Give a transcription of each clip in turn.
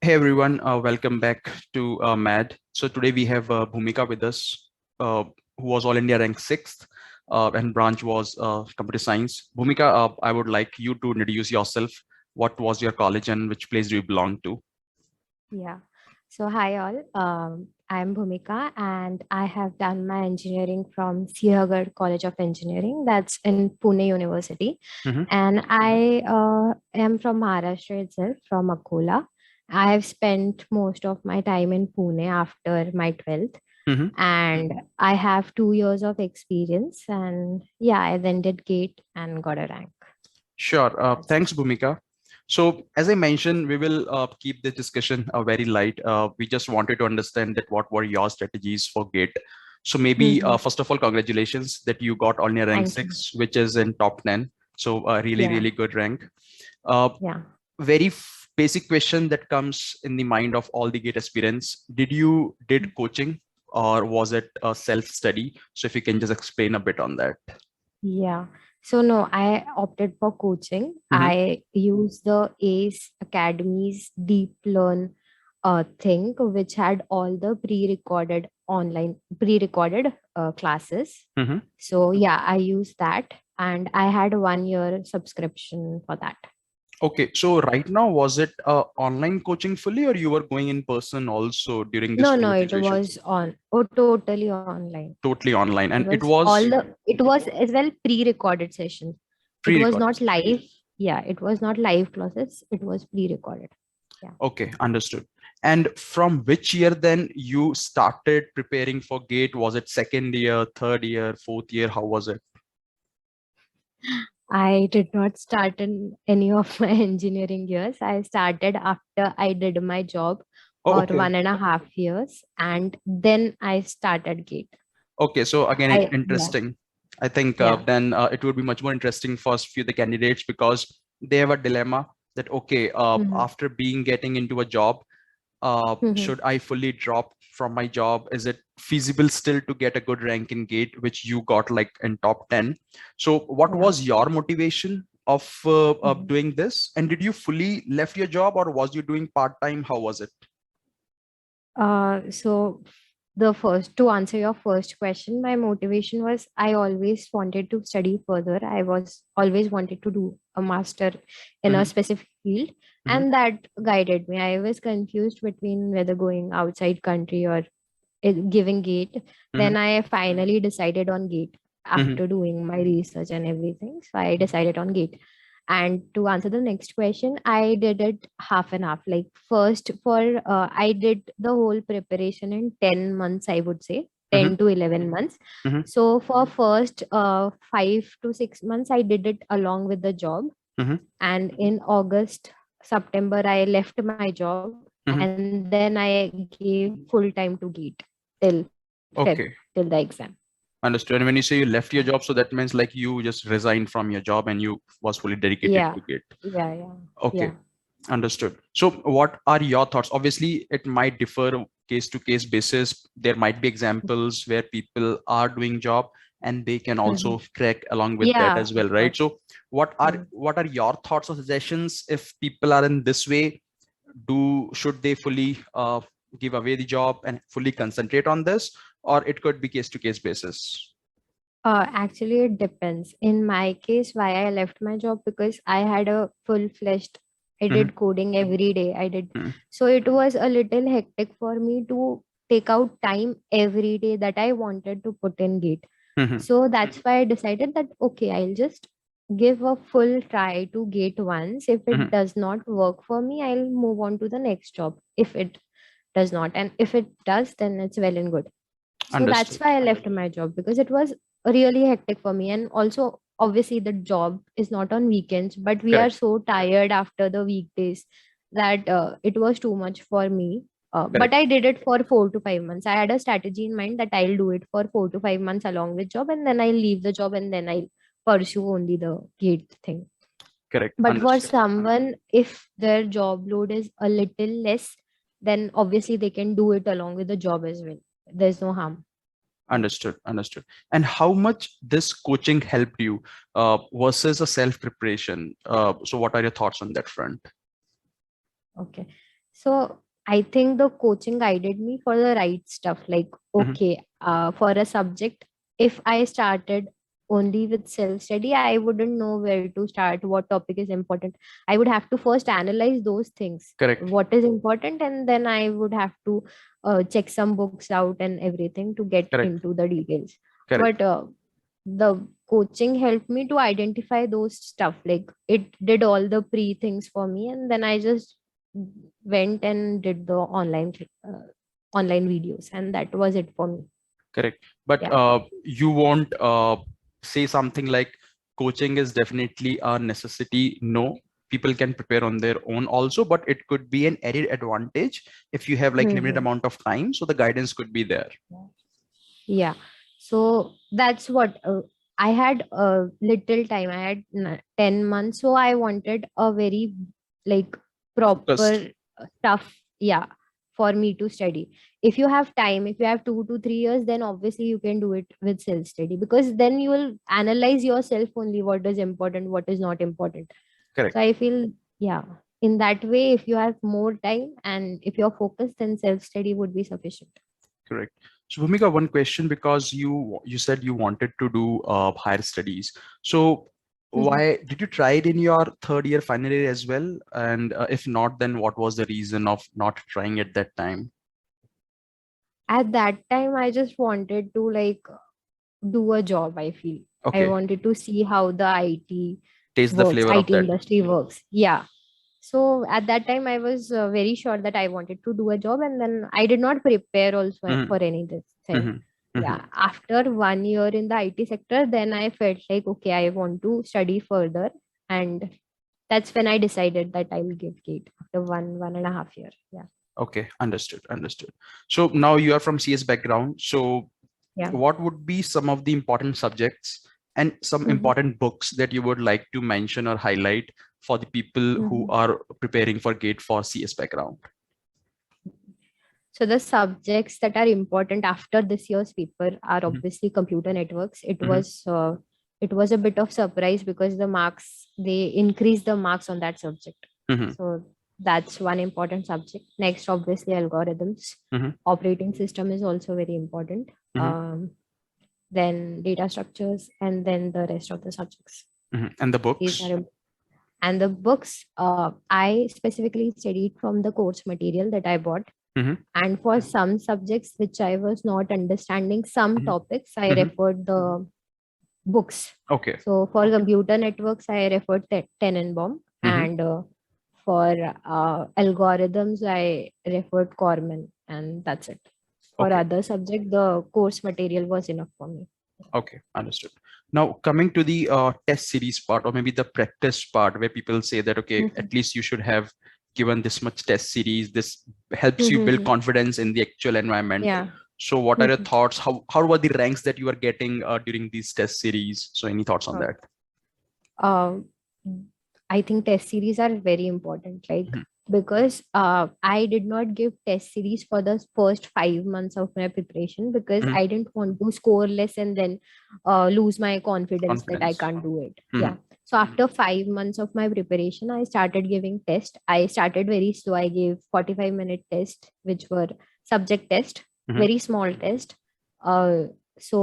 Hey everyone, welcome back to MAD. So today we have Bhumika with us, uh, who was All India ranked sixth, and branch was computer science. Bhumika, I would like you to introduce yourself. What was your college and which place do you belong to? Yeah. So hi all. I'm Bhumika and I have done my engineering from Sihagar College of Engineering. That's in Pune University. Mm-hmm. And I am from Maharashtra itself, from Akola. I have spent most of my time in Pune after my 12th. Mm-hmm. And I have 2 years of experience. And yeah, I then did GATE and got a rank. Sure. That's Thanks, Bhumika. So, as I mentioned, we will keep the discussion very light. We just wanted to understand that what were your strategies for GATE. So maybe it. first of all, congratulations that you got on your rank Thank you. six, which is in top 10. So a really, Yeah. really good rank. Uh, Yeah. very basic question that comes in the mind of all the GATE aspirants. Did coaching or was it a self-study? So if you can just explain a bit on that. Yeah. So no, I opted for coaching. Mm-hmm. I use the ACE Academy's Deep Learn thing, which had all the pre-recorded classes. Mm-hmm. So yeah, I used that, and I had 1 year subscription for that. Okay, so right now, was it online coaching fully, or you were going in person also during this No, no, COVID it situation? was totally online. Totally online, It and it was was it was as well pre-recorded sessions. It was pre-recorded. not live. Yeah, it was not live classes. It was pre-recorded. Yeah. Okay, understood. And from which year then you started preparing for GATE? Was it second year, third year, fourth year? How was it? I did not start in any of my engineering years. I started after I did my job Oh, for okay. 1.5 years, and then I started GATE. Okay, so again, Yeah, interesting. I think yeah. then it would be much more interesting for few the candidates because they have a dilemma that okay, Mm-hmm. after being getting into a job, Mm-hmm. should I fully drop from my job? Is it feasible still to get a good rank in GATE, which you got like in top 10? So what Yeah. was your motivation of Mm-hmm. doing this? And did you fully left your job or was you doing part-time? How was it? So the first to answer your first question, my motivation was I always wanted to study further. I was always wanted to do a master in a Mm-hmm. specific field, Mm-hmm. and that guided me. I was confused between whether going outside country or giving GATE. Mm-hmm. Then I finally decided on GATE Mm-hmm. after doing my research and everything. So I decided on GATE. And to answer the next question, I did it half and half. Like first, I did the whole preparation in 10 months. I would say Mm-hmm. 10 to 11 months. Mm-hmm. So for first 5 to 6 months, I did it along with the job. Mm-hmm. And in August, September, I left my job and Mm-hmm. then I gave full time to GATE till Feb, till Okay. the exam. Understood. And when you say you left your job, so that means like you just resigned from your job and you was fully dedicated Yeah, to GATE. yeah. Okay. Yeah. Understood. So what are your thoughts? Obviously, it might differ case to case basis. There might be examples where people are doing job and they can Mhm. also crack along with that Yeah, as of well, right? course. So what are Mm. what are your thoughts or suggestions if people are in this way? Should they fully give away the job and fully concentrate on this, or it could be case to case basis? Actually, it depends. In my case, why I left my job because I had a full-fledged, I Mm-hmm. did coding every day. I did. Mm-hmm. So it was a little hectic for me to take out time every day that I wanted to put in GATE. Mm-hmm. So that's why I decided that, okay, I'll just give a full try to GATE once. If it Mm-hmm. does not work for me, I'll move on to the next job. If it does not. And if it does, then it's well and good. So that's Understood. why I left my job because it was really hectic for me. And also, obviously, the job is not on weekends, but we are Correct. so tired after the weekdays that it was too much for me. But Correct. I did it for 4 to 5 months. I had a strategy in mind that I'll do it for 4 to 5 months along with job, and then I'll leave the job and then I'll pursue only the gate thing. Correct. But for Understood. someone, if their job load is a little less, then obviously they can do it along with the job as well. There's no harm. Yeah. Understood. Understood. And how much this coaching helped you versus a self preparation? So, what are your thoughts on that front? Okay. So I think the coaching guided me for the right stuff. Like, Hmm. okay, for a subject, if I started only with self study, I wouldn't know where to start, what topic is important. I would have to first analyze those things, Correct. what is important, and then I would have to check some books out and everything to get Correct. into the details. Correct. But the coaching helped me to identify those stuff. Like, it did all the pre things for me, and then I just went and did the online videos, and that was it for me. Correct. But Yeah. you won't say something like coaching is definitely a necessity. No, people can prepare on their own also, but it could be an added advantage if you have like limited Hmm. amount of time. So the guidance could be there. Yeah. So that's what I had a little time. I had 10 months. So I wanted a very like Focused. proper stuff. Yeah. For me to study. If you have time, if you have 2 to 3 years, then obviously you can do it with self study, because then you will analyze yourself only, what is important, what is not important. So Correct. I feel, yeah, in that way, if you have more time and if you're focused, then self study would be sufficient. Correct. So Bhumika, one question, because you said you wanted to do higher studies. So why did you try it in your third year final year as well? And if not, then what was the reason of not trying at that time? At that time, I just wanted to like do a job. I feel I Okay, wanted to see how the IT taste the works, flavor of IT that. industry works. Yeah. So at that time, I was very sure that I wanted to do a job, and then I did not prepare also Hmm. for any this thing. Hmm. Hmm. Yeah. After 1 year in the IT sector, then I felt like, okay, I want to study further, and that's when I decided that I'll give GATE after 1.5 year. Yeah. Okay, understood, understood. So now you are from CS background. So Yeah. what would be some of the important subjects and some Mhm. important books that you would like to mention or highlight for the people who Mhm. are preparing for GATE for CS background? So the subjects that are important after this year's paper are Mhm. obviously computer networks. Mhm. It was a bit of surprise because they increased the marks on that subject. Mhm. So that's one important subject. Next, obviously, algorithms. Mhm. Operating system is also very important. Mhm. Then data structures, and then the rest of the subjects. Mhm. And the These books? are and the books. I specifically studied from the course material that I bought, Mhm. and for some subjects which I was not understanding some Mhm. topics, I Mhm. referred the books. Okay. So for computer networks, I referred Tenenbaum, Mhm. and for algorithms, I referred Corman, and that's it. For Okay. other subject, the course material was enough for me. Okay. Understood. Now coming to the test series part, or maybe the practice part, where people say that, okay, Mhm. at least you should have given this much test series. This helps you build Mhm. confidence in the actual environment. Yeah. So what are your Mhm. thoughts? How were the ranks that you are getting during these test series? So any thoughts on that? uh, I think test series are very important. Like, Mhm. because I did not give test series for the first 5 months of my preparation, because Mhm. I didn't want to score less and then lose my confidence that I Confidence. can't do it. Yeah. Mhm. So after 5 months of my preparation, I started giving test. I started very slow. I gave 45-minute test, which were subject test, Mhm. very small test. So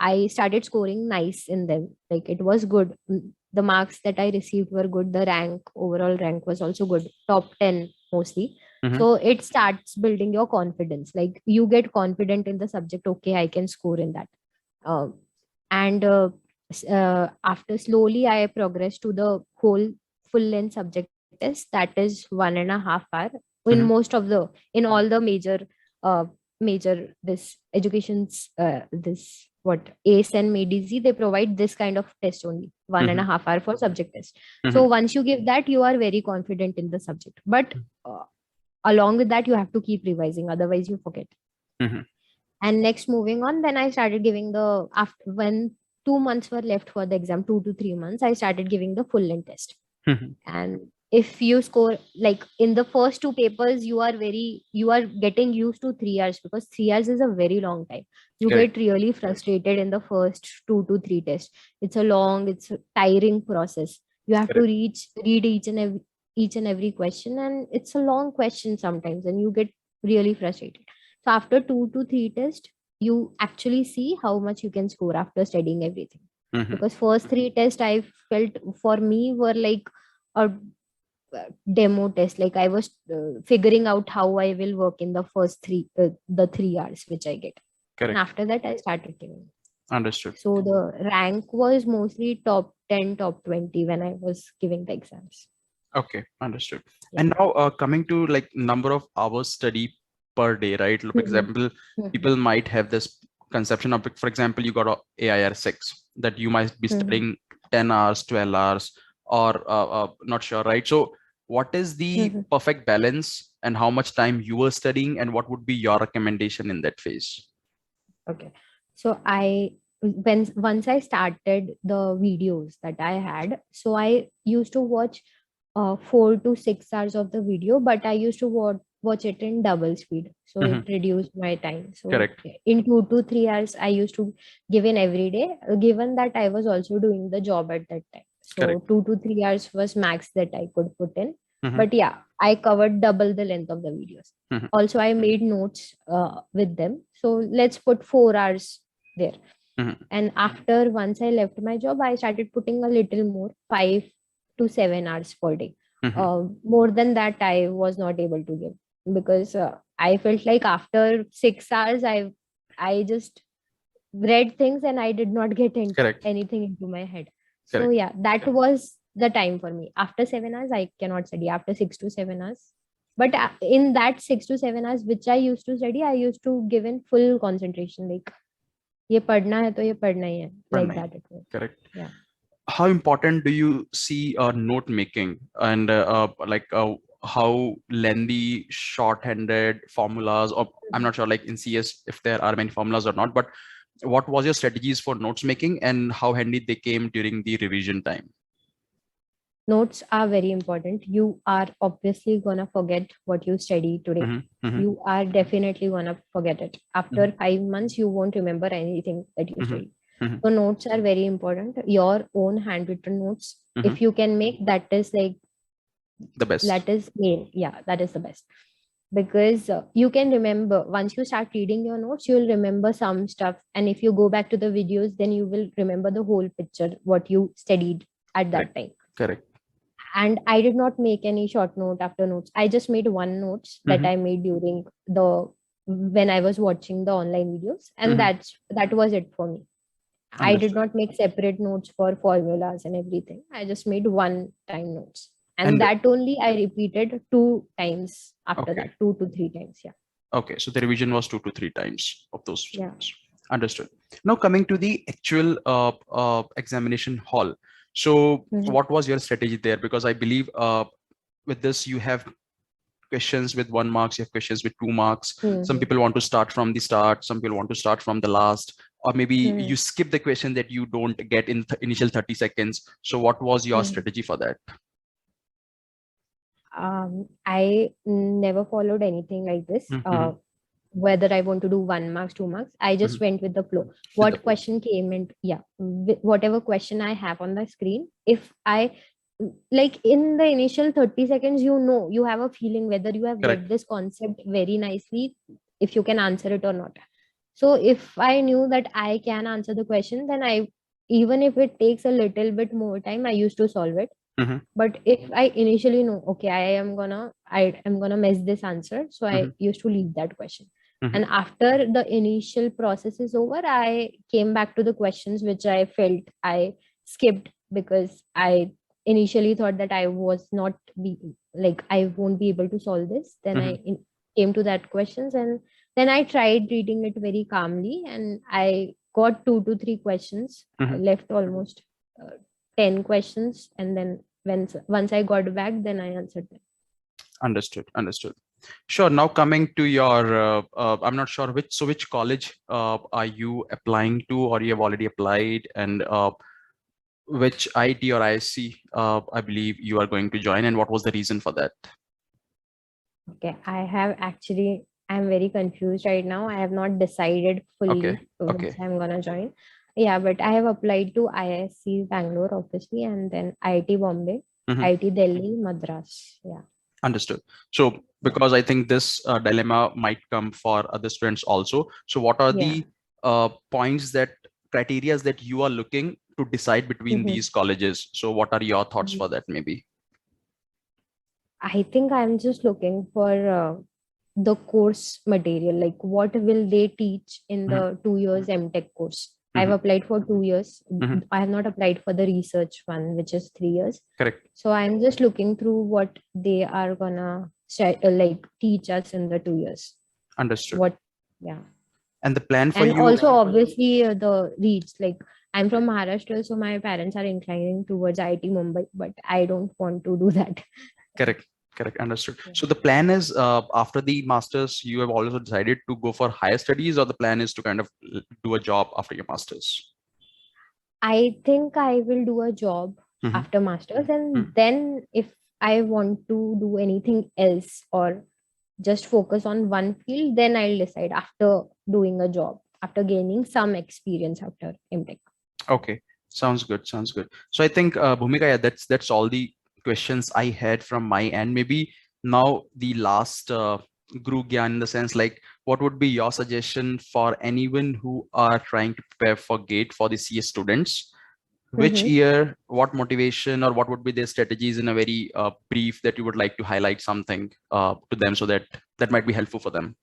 I started scoring nice in them. Like, it was good. The marks that I received were good. The overall rank was also good. Top 10 mostly. Mhm. So it starts building your confidence. Like, you get confident in the subject. Okay, I can score in that. Uh, and after slowly, I progressed to the whole full length subject test. That is 1.5 hour in Mhm. most of in all the uh, major this education's this what ACE and MEDZ, they provide this kind of test only, one and a Mhm. half hour for subject test. So Mhm. once you give that, you are very confident in the subject. But uh, along with that, you have to keep revising, otherwise you forget. Mhm. And next, moving on, then I started giving the after when 2 months were left for the exam, 2 to 3 months, I started giving the full length test. Mhm. And if you score, like, in the first two papers, you are getting used to 3 hours, because 3 hours is a very long time. You Correct. get really frustrated in the first 2 to 3 tests. It's a tiring process. You have to Correct. read each and every. each and every question, and it's a long question sometimes, and you get really frustrated. So after 2 to 3 tests, you actually see how much you can score after studying everything. Mm-hmm. Because first 3 tests I felt for me were like a demo test. Like I was figuring out how I will work in the first the 3 hours which I get, and Correct. after that I started giving. Understood. So the rank was mostly top 10, top 20 when I was giving the exams. Okay, understood. Yeah. And now coming to like number of hours study per day, right? For Mhm. example, Mhm. people might have this conception of, for example, you got a AIR-6 that you might be Mhm. studying 10 hours, 12 hours, or not sure, right? So what is the Mhm. perfect balance and how much time you were studying and what would be your recommendation in that phase? Okay. So I when once I started the videos that I had, so I used to watch 4 to 6 hours of the video, but I used to watch it in double speed. So it Hmm. reduced my time. So Correct. in 2 to 3 hours, I used to give in every day, given that I was also doing the job at that time. So Correct. 2 to 3 hours was max that I could put in. Hmm. But yeah, I covered double the length of the videos. Hmm. Also, I made notes with them. So let's put 4 hours there. Hmm. And after once I left my job, I started putting a little more, 5 to 7 hours per day. Hmm. More than that, I was not able to give, because I felt like after 6 hours, I just read things and I did not get Correct. anything into my head. So Correct. yeah, that was the time for me. After 7 hours, I cannot study. After 6 to 7 hours, but in that 6 to 7 hours which I used to study, I used to give in full concentration. Like ये पढ़ना है तो ये पढ़ना ही है. Pardon Like me. that it was. Correct. Yeah. How important do you see note making and like how lengthy short-handed formulas, or I'm not sure like in CS if there are many formulas or not, but what was your strategies for notes making and how handy they came during the revision time? Notes are very important. You are obviously gonna forget what you study today. Hmm. Hmm. You are definitely gonna forget it. After 5 months, you won't remember anything that you Hmm. studied. Hmm. So notes are very important. Your own handwritten notes, Hmm. if you can make, that is like, The best. that is main. Yeah, that is the best, because you can remember once you start reading your notes, you'll remember some stuff, and if you go back to the videos, then you will remember the whole picture what you studied at Correct. that time. Correct. And I did not make any short note after notes. I just made one notes that Hmm. I made during the when I was watching the online videos, and Hmm. that was it for me. I did Understood. not make separate notes for formulas and everything. I just made one time notes. And And that only I repeated 2 times after okay. that, 2 to 3 times. Yeah. Okay, so the revision was 2 to 3 times of those Yeah. students. Understood. Now coming to the actual examination hall. So Mhm. what was your strategy there? Because I believe with this you have questions with 1 marks, you have questions with 2 marks. Some Mhm. people want to start from the start, some people want to start from the last, or maybe Mhm. you skip the question that you don't get in the initial 30 seconds. So what was your Mhm. strategy for that? I never followed anything like this. Mm-hmm. Whether I want to do 1 marks, 2 marks, I Mm-hmm. just went with the flow. With the What flow. question came in, yeah, whatever question I have on the screen, if I like in the initial 30 seconds, you have a feeling whether you have Correct. get this concept very nicely, if you can answer it or not. So if I knew that I can answer the question, then even if it takes a little bit more time, I used to solve it. Mm-hmm. But if I initially know, okay, I am gonna miss this answer, so Mm-hmm. I used to leave that question. Mm-hmm. And after the initial process is over, I came back to the questions which I felt I skipped, because I initially thought that I was not be like I won't be able to solve this. Then Mm-hmm. came to that questions, and then I tried reading it very calmly, and I got 2 to 3 questions. I Mm-hmm. left almost 10 questions, and then once I got back, then I answered them. Understood. Understood. Sure. Now coming to your, I'm not sure which college are you applying to, or you have already applied, and which IT or ISC I believe you are going to join, and what was the reason for that? Okay, I'm very confused right now. I have not decided Okay. fully which Okay. I'm gonna join. Yeah, but I have applied to ISC Bangalore, obviously, and then IIT Bombay. Mhm. IT Delhi, Madras. Yeah. Understood. So, Yeah. because I think this dilemma might come for other students also. So, what are Yeah. the points that criterias that you are looking to decide between Mhm. these colleges? So, what are your thoughts Mhm. for that, maybe? I think I'm just looking for the course material, like what will they teach in Mhm. the 2 years MTech course. I've Mhm. applied for 2 years. Mhm. I have not applied for the research one, which is 3 years. Correct. So I'm just looking through what they are gonna like teach us in the 2 years. Understood. What, yeah. And the plan for And you? also obviously the reads, like I'm from Maharashtra, so my parents are inclining towards IT Mumbai, but I don't want to do that. Correct. Correct. Understood. Yeah. So the plan is after the masters, you have also decided to go for higher studies, or the plan is to kind of do a job after your masters? I think I will do a job Mhm. after masters, Mhm. and then if I want to do anything else or just focus on one field, then I'll decide after doing a job, after gaining some experience after MTech. Okay, sounds good. Sounds good. So I think Bhumika, yeah, that's all the questions I had from my end. Maybe now the last Guru Gyan, in the sense, like, what would be your suggestion for anyone who are trying to prepare for GATE for the CS students? Which Mm-hmm. year, what motivation, or what would be their strategies in a very brief that you would like to highlight something to them, so that that might be helpful for them?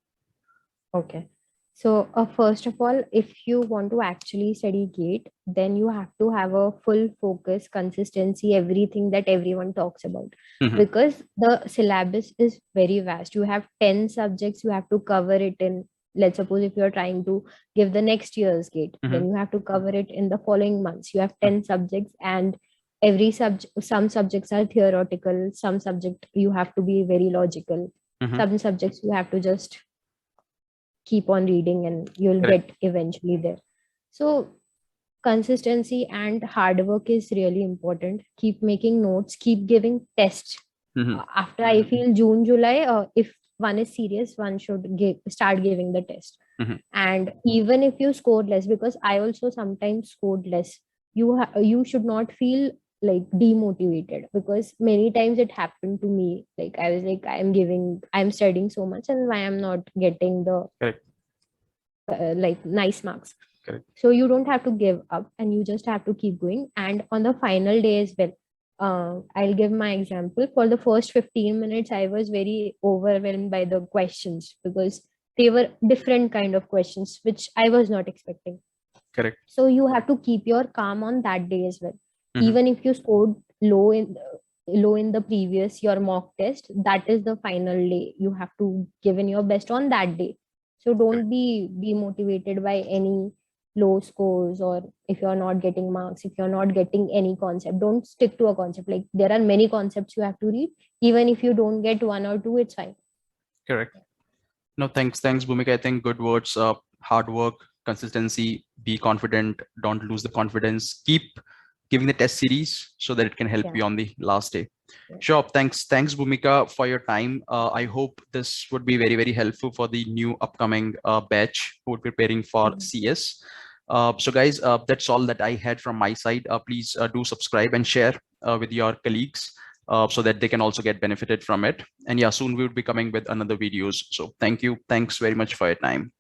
Okay. So, first of all, if you want to actually study GATE, then you have to have a full focus, consistency, everything that everyone talks about. Mhm. Because the syllabus is very vast. You have 10 subjects, you have to cover it in, let's suppose if you're trying to give the next year's GATE, Mhm. then you have to cover it in the following months. You have 10 subjects, and every subject, some subjects are theoretical, some subject you have to be very logical, Mhm. some subjects you have to just keep on reading and you'll Correct. get eventually there. So consistency and hard work is really important. Keep making notes, keep giving tests. Mhm. After I feel June, July, if one is serious, one should start giving the test. Mhm. And even if you scored less, because I also sometimes scored less, you should not feel like demotivated, because many times it happened to me. Like I was like, I'm studying so much, and why I'm not getting the Correct. like nice marks. Correct. So you don't have to give up, and you just have to keep going. And on the final day as well, I'll give my example. For the first 15 minutes I was very overwhelmed by the questions, because they were different kind of questions which I was not expecting. Correct. So you have to keep your calm on that day as well. Mhm. Even if you scored low in the previous your mock test, that is the final day. You have to give in your best on that day. So Correct. don't be demotivated by any low scores, or if you're not getting marks, if you're not getting any concept, don't stick to a concept. Like there are many concepts you have to read. Even if you don't get one or two, it's fine. Correct. No, thanks, Bhumika. I think good words. Hard work, consistency, be confident, don't lose the confidence, keep giving the test series so that it can help Yeah. you on the last day. Yeah. Sure. Thanks, Bhumika, for your time. I hope this would be very, very helpful for the new upcoming batch who are preparing for Mhm. CS. So guys, that's all that I had from my side. Please do subscribe and share with your colleagues so that they can also get benefited from it. And yeah, soon we will be coming with another videos. So thank you. Thanks very much for your time.